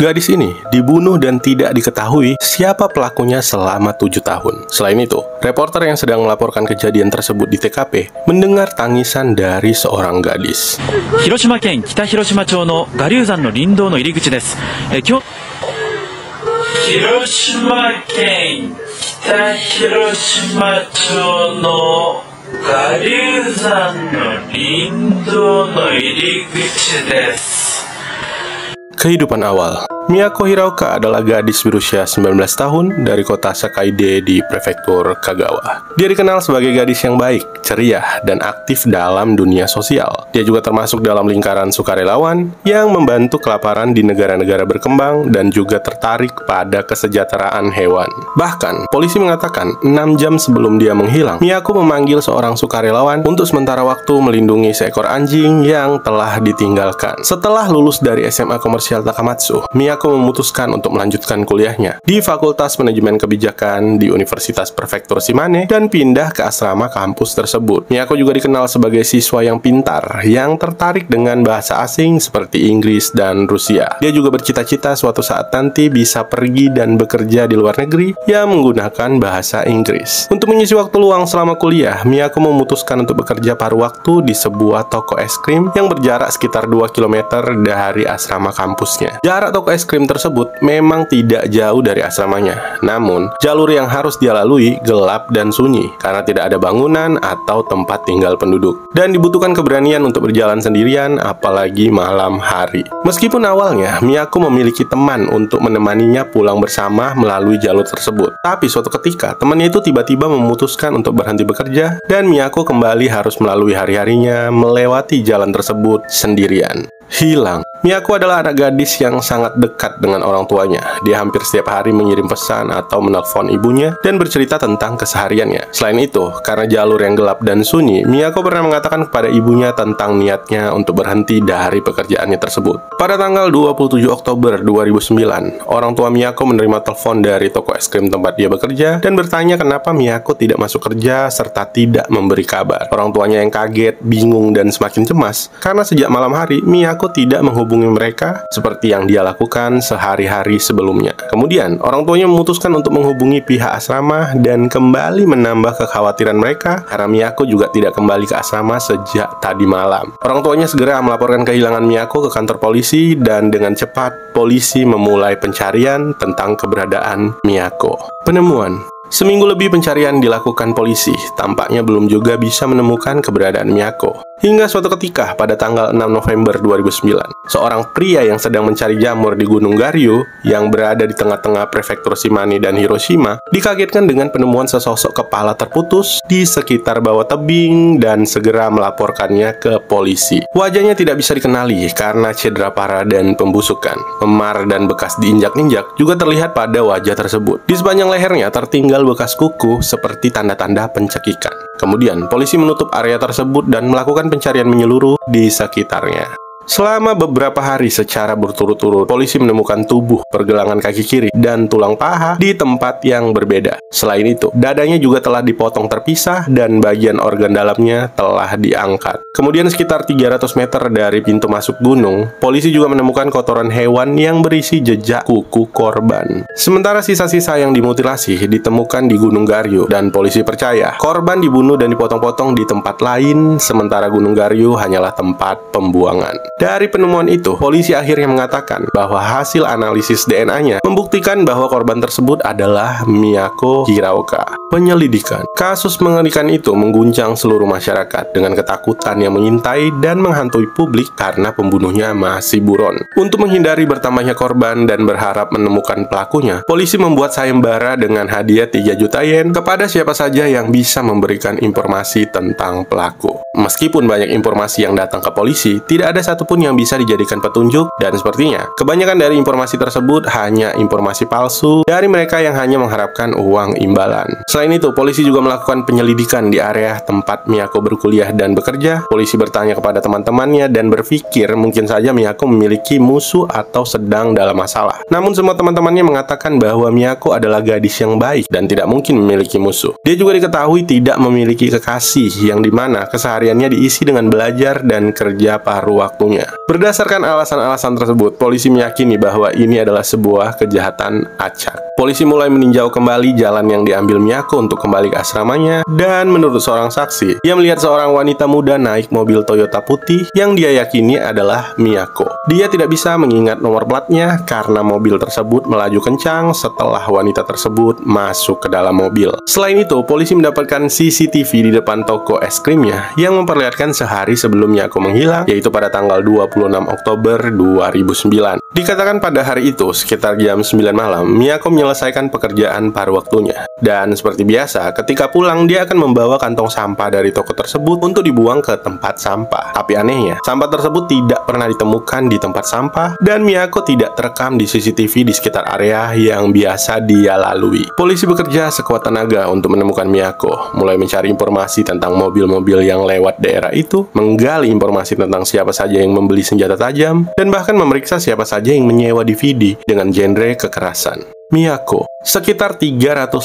Gadis ini dibunuh dan tidak diketahui siapa pelakunya selama 7 tahun. Selain itu, reporter yang sedang melaporkan kejadian tersebut di TKP mendengar tangisan dari seorang gadis. 広島県北広島町の我流山の林道の入り口です。広島県北広島町の我流山の林道の入り口です。 Kehidupan awal. Miyako Hiraoka adalah gadis berusia 19 tahun dari kota Sakaide di prefektur Kagawa. Dia dikenal sebagai gadis yang baik, ceria, dan aktif dalam dunia sosial. Dia juga termasuk dalam lingkaran sukarelawan yang membantu kelaparan di negara-negara berkembang dan juga tertarik pada kesejahteraan hewan. Bahkan, polisi mengatakan 6 jam sebelum dia menghilang, Miyako memanggil seorang sukarelawan untuk sementara waktu melindungi seekor anjing yang telah ditinggalkan. Setelah lulus dari SMA Komersial Takamatsu, Miyako memutuskan untuk melanjutkan kuliahnya di Fakultas Manajemen Kebijakan di Universitas Prefektur Shimane dan pindah ke asrama kampus tersebut. Miyako juga dikenal sebagai siswa yang pintar, yang tertarik dengan bahasa asing seperti Inggris dan Rusia. Dia juga bercita-cita suatu saat nanti bisa pergi dan bekerja di luar negeri yang menggunakan bahasa Inggris. Untuk mengisi waktu luang selama kuliah, Miyako memutuskan untuk bekerja paruh waktu di sebuah toko es krim yang berjarak sekitar 2 km dari asrama kampusnya. Jarak toko es krim tersebut memang tidak jauh dari asramanya. Namun, jalur yang harus dia lalui gelap dan sunyi karena tidak ada bangunan atau tempat tinggal penduduk. Dan dibutuhkan keberanian untuk berjalan sendirian, apalagi malam hari. Meskipun awalnya Miyako memiliki teman untuk menemaninya pulang bersama melalui jalur tersebut. Tapi suatu ketika, temannya itu tiba-tiba memutuskan untuk berhenti bekerja dan Miyako kembali harus melalui hari-harinya melewati jalan tersebut sendirian. Hilang. Miyako adalah anak gadis yang sangat dekat dengan orang tuanya. Dia hampir setiap hari mengirim pesan atau menelpon ibunya dan bercerita tentang kesehariannya. Selain itu, karena jalur yang gelap dan sunyi, Miyako pernah mengatakan kepada ibunya tentang niatnya untuk berhenti dari pekerjaannya tersebut. Pada tanggal 27 Oktober 2009, orang tua Miyako menerima telepon dari toko es krim tempat dia bekerja dan bertanya kenapa Miyako tidak masuk kerja serta tidak memberi kabar. Orang tuanya yang kaget, bingung, dan semakin cemas karena sejak malam hari Miyako tidak menghubungi mereka seperti yang dia lakukan sehari-hari sebelumnya. Kemudian, orang tuanya memutuskan untuk menghubungi pihak asrama dan kembali menambah kekhawatiran mereka karena Miyako juga tidak kembali ke asrama sejak tadi malam. Orang tuanya segera melaporkan kehilangan Miyako ke kantor polisi dan dengan cepat polisi memulai pencarian tentang keberadaan Miyako. Penemuan. Seminggu lebih pencarian dilakukan polisi, tampaknya belum juga bisa menemukan keberadaan Miyako. Hingga suatu ketika pada tanggal 6 November 2009, seorang pria yang sedang mencari jamur di Gunung Garyu yang berada di tengah-tengah prefektur Shimane dan Hiroshima dikagetkan dengan penemuan sesosok kepala terputus di sekitar bawah tebing dan segera melaporkannya ke polisi. Wajahnya tidak bisa dikenali karena cedera parah dan pembusukan. Memar dan bekas diinjak-injak juga terlihat pada wajah tersebut. Di sepanjang lehernya tertinggal bekas kuku seperti tanda-tanda pencekikan. Kemudian, polisi menutup area tersebut dan melakukan pencarian menyeluruh di sekitarnya. Selama beberapa hari secara berturut-turut, polisi menemukan tubuh, pergelangan kaki kiri, dan tulang paha di tempat yang berbeda. Selain itu, dadanya juga telah dipotong terpisah dan bagian organ dalamnya telah diangkat. Kemudian sekitar 300 meter dari pintu masuk gunung, polisi juga menemukan kotoran hewan yang berisi jejak kuku korban. Sementara sisa-sisa yang dimutilasi ditemukan di Gunung Garyu, dan polisi percaya korban dibunuh dan dipotong-potong di tempat lain, sementara Gunung Garyu hanyalah tempat pembuangan. Dari penemuan itu, polisi akhirnya mengatakan bahwa hasil analisis DNA-nya membuktikan bahwa korban tersebut adalah Miyako Hiraoka. Penyelidikan. Kasus mengerikan itu mengguncang seluruh masyarakat dengan ketakutan yang mengintai dan menghantui publik karena pembunuhnya masih buron. Untuk menghindari bertambahnya korban dan berharap menemukan pelakunya, polisi membuat sayembara dengan hadiah 3 juta yen kepada siapa saja yang bisa memberikan informasi tentang pelaku. Meskipun banyak informasi yang datang ke polisi, tidak ada satupun yang bisa dijadikan petunjuk, dan sepertinya kebanyakan dari informasi tersebut hanya informasi palsu dari mereka yang hanya mengharapkan uang imbalan. Selain itu, polisi juga melakukan penyelidikan di area tempat Miyako berkuliah dan bekerja. Polisi bertanya kepada teman-temannya dan berpikir mungkin saja Miyako memiliki musuh atau sedang dalam masalah. Namun semua teman-temannya mengatakan bahwa Miyako adalah gadis yang baik dan tidak mungkin memiliki musuh. Dia juga diketahui tidak memiliki kekasih, yang dimana kesehariannya diisi dengan belajar dan kerja paruh waktunya tahunnya. Berdasarkan alasan-alasan tersebut, polisi meyakini bahwa ini adalah sebuah kejahatan acak. Polisi mulai meninjau kembali jalan yang diambil Miyako untuk kembali ke asramanya, dan menurut seorang saksi, dia melihat seorang wanita muda naik mobil Toyota putih yang dia yakini adalah Miyako. Dia tidak bisa mengingat nomor platnya karena mobil tersebut melaju kencang setelah wanita tersebut masuk ke dalam mobil. Selain itu, polisi mendapatkan CCTV di depan toko es krimnya yang memperlihatkan sehari sebelum Miyako menghilang, yaitu pada tanggal 26 Oktober 2009. Dikatakan pada hari itu, sekitar jam 9 malam, Miyako menyelesaikan pekerjaan paruh waktunya. Dan seperti biasa, ketika pulang dia akan membawa kantong sampah dari toko tersebut untuk dibuang ke tempat sampah. Tapi anehnya, sampah tersebut tidak pernah ditemukan di tempat sampah, dan Miyako tidak terekam di CCTV di sekitar area yang biasa dia lalui. Polisi bekerja sekuat tenaga untuk menemukan Miyako, mulai mencari informasi tentang mobil-mobil yang lewat daerah itu, menggali informasi tentang siapa saja yang membeli senjata tajam, dan bahkan memeriksa siapa saja yang menyewa DVD dengan genre kekerasan. Miyako. Sekitar 350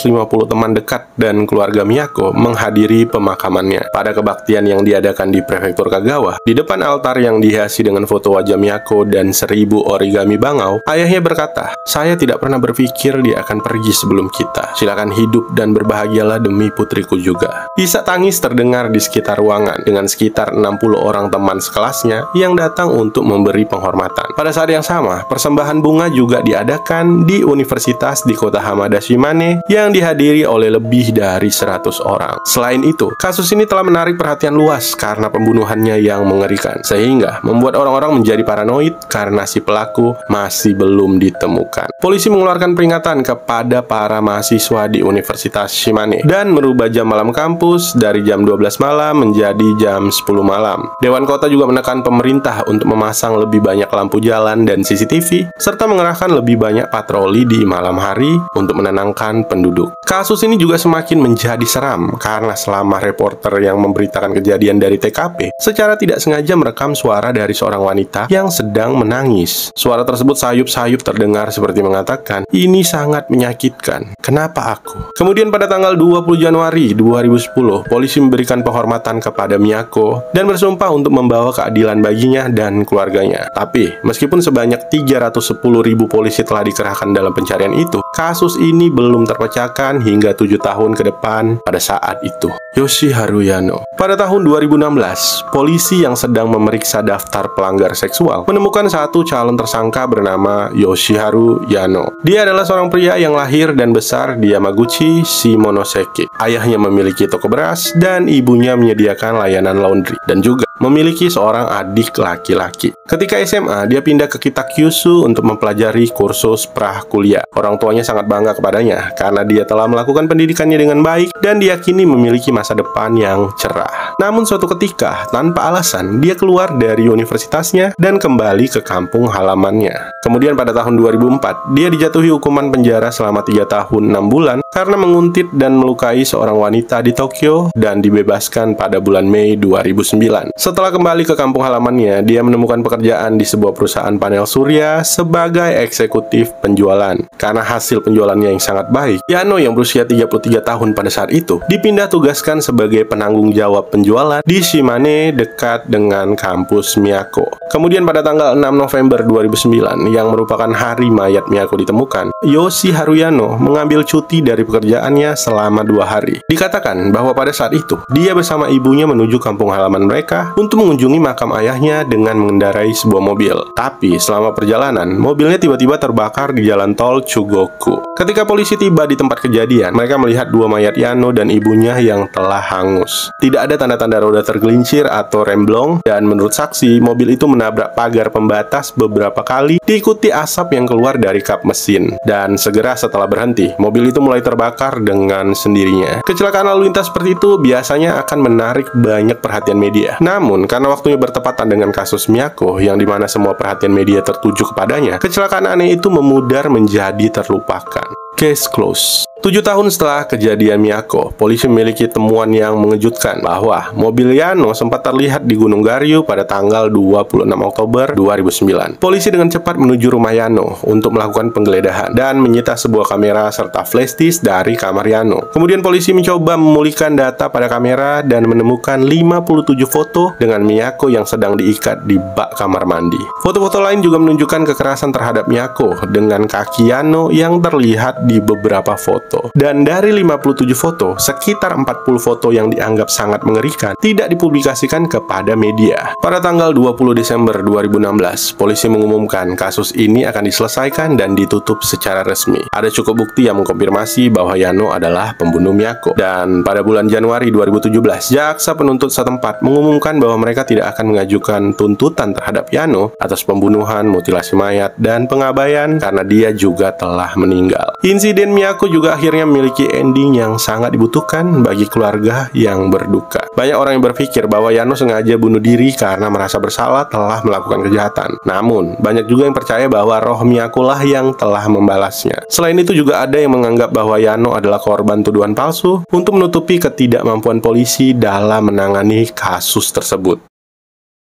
teman dekat dan keluarga Miyako menghadiri pemakamannya. Pada kebaktian yang diadakan di Prefektur Kagawa, di depan altar yang dihiasi dengan foto wajah Miyako dan 1000 origami bangau, ayahnya berkata, "Saya tidak pernah berpikir dia akan pergi sebelum kita. Silakan hidup dan berbahagialah demi putriku juga." Isak tangis terdengar di sekitar ruangan dengan sekitar 60 orang teman sekelasnya yang datang untuk memberi penghormatan. Pada saat yang sama, persembahan bunga juga diadakan di universitas di kota Hamada Shimane yang dihadiri oleh lebih dari 100 orang. Selain itu, kasus ini telah menarik perhatian luas karena pembunuhannya yang mengerikan, sehingga membuat orang-orang menjadi paranoid karena si pelaku masih belum ditemukan. Polisi mengeluarkan peringatan kepada para mahasiswa di Universitas Shimane dan merubah jam malam kampus dari jam 12 malam menjadi jam 10 malam. Dewan Kota juga menekan pemerintah untuk memasang lebih banyak lampu jalan dan CCTV, serta mengerahkan lebih banyak patroli di malam hari untuk menenangkan penduduk. Kasus ini juga semakin menjadi seram karena selama reporter yang memberitakan kejadian dari TKP secara tidak sengaja merekam suara dari seorang wanita yang sedang menangis. Suara tersebut sayup-sayup terdengar seperti mengatakan, "Ini sangat menyakitkan. Kenapa aku?" Kemudian pada tanggal 20 Januari 2010, polisi memberikan penghormatan kepada Miyako dan bersumpah untuk membawa keadilan baginya dan keluarganya. Tapi, meskipun sebanyak 310.000 polisi telah dikerahkan dalam pencarian itu, kasus ini belum terpecahkan hingga 7 tahun ke depan pada saat itu. Yoshiharu Yano. Pada tahun 2016, polisi yang sedang memeriksa daftar pelanggar seksual menemukan satu calon tersangka bernama Yoshiharu Yano. Dia adalah seorang pria yang lahir dan besar di Yamaguchi, Shimonoseki. Ayahnya memiliki toko beras dan ibunya menyediakan layanan laundry dan juga memiliki seorang adik laki-laki. Ketika SMA, dia pindah ke Kitakyushu untuk mempelajari kursus prakuliah. Orang tuanya sangat bangga kepadanya karena dia telah melakukan pendidikannya dengan baik dan diyakini memiliki masa depan yang cerah. Namun suatu ketika, tanpa alasan, dia keluar dari universitasnya dan kembali ke kampung halamannya. Kemudian pada tahun 2004, dia dijatuhi hukuman penjara selama 3 tahun 6 bulan karena menguntit dan melukai seorang wanita di Tokyo dan dibebaskan pada bulan Mei 2009. Setelah kembali ke kampung halamannya, dia menemukan pekerjaan di sebuah perusahaan panel surya sebagai eksekutif penjualan. Karena hasil penjualannya yang sangat baik, Yano yang berusia 33 tahun pada saat itu dipindah tugaskan sebagai penanggung jawab penjualan di Shimane dekat dengan kampus Miyako. Kemudian pada tanggal 6 November 2009, yang merupakan hari mayat Miyako ditemukan, Yoshiharu Yano mengambil cuti dari pekerjaannya selama 2 hari. Dikatakan bahwa pada saat itu, dia bersama ibunya menuju kampung halaman mereka untuk mengunjungi makam ayahnya dengan mengendarai sebuah mobil. Tapi selama perjalanan, mobilnya tiba-tiba terbakar di jalan tol Chugoku. Ketika polisi tiba di tempat kejadian, mereka melihat 2 mayat Yano dan ibunya yang telah hangus. Tidak ada tanda-tanda roda tergelincir atau remblong, dan menurut saksi, mobil itu menabrak pagar pembatas beberapa kali, diikuti asap yang keluar dari kap mesin. Dan segera setelah berhenti, mobil itu mulai terbakar dengan sendirinya. Kecelakaan lalu lintas seperti itu biasanya akan menarik banyak perhatian media. Namun, karena waktunya bertepatan dengan kasus Miyako, yang dimana semua perhatian media tertuju kepadanya, kecelakaan aneh itu memudar menjadi terlupakan. Case close. 7 tahun setelah kejadian Miyako, polisi memiliki temuan yang mengejutkan bahwa mobil Yano sempat terlihat di Gunung Garyu pada tanggal 26 Oktober 2009. Polisi dengan cepat menuju rumah Yano untuk melakukan penggeledahan dan menyita sebuah kamera serta flash disk dari kamar Yano. Kemudian polisi mencoba memulihkan data pada kamera dan menemukan 57 foto dengan Miyako yang sedang diikat di bak kamar mandi. Foto-foto lain juga menunjukkan kekerasan terhadap Miyako dengan kaki Yano yang terlihat di beberapa foto. Dan dari 57 foto, sekitar 40 foto yang dianggap sangat mengerikan tidak dipublikasikan kepada media. Pada tanggal 20 Desember 2016, polisi mengumumkan kasus ini akan diselesaikan dan ditutup secara resmi. Ada cukup bukti yang mengkonfirmasi bahwa Yano adalah pembunuh Miyako. Dan pada bulan Januari 2017, jaksa penuntut setempat mengumumkan bahwa mereka tidak akan mengajukan tuntutan terhadap Yano atas pembunuhan, mutilasi mayat, dan pengabaian karena dia juga telah meninggal. Insiden Miyako juga akhirnya memiliki ending yang sangat dibutuhkan bagi keluarga yang berduka. Banyak orang yang berpikir bahwa Yano sengaja bunuh diri karena merasa bersalah telah melakukan kejahatan. Namun, banyak juga yang percaya bahwa roh Miyako lah yang telah membalasnya. Selain itu juga ada yang menganggap bahwa Yano adalah korban tuduhan palsu untuk menutupi ketidakmampuan polisi dalam menangani kasus tersebut.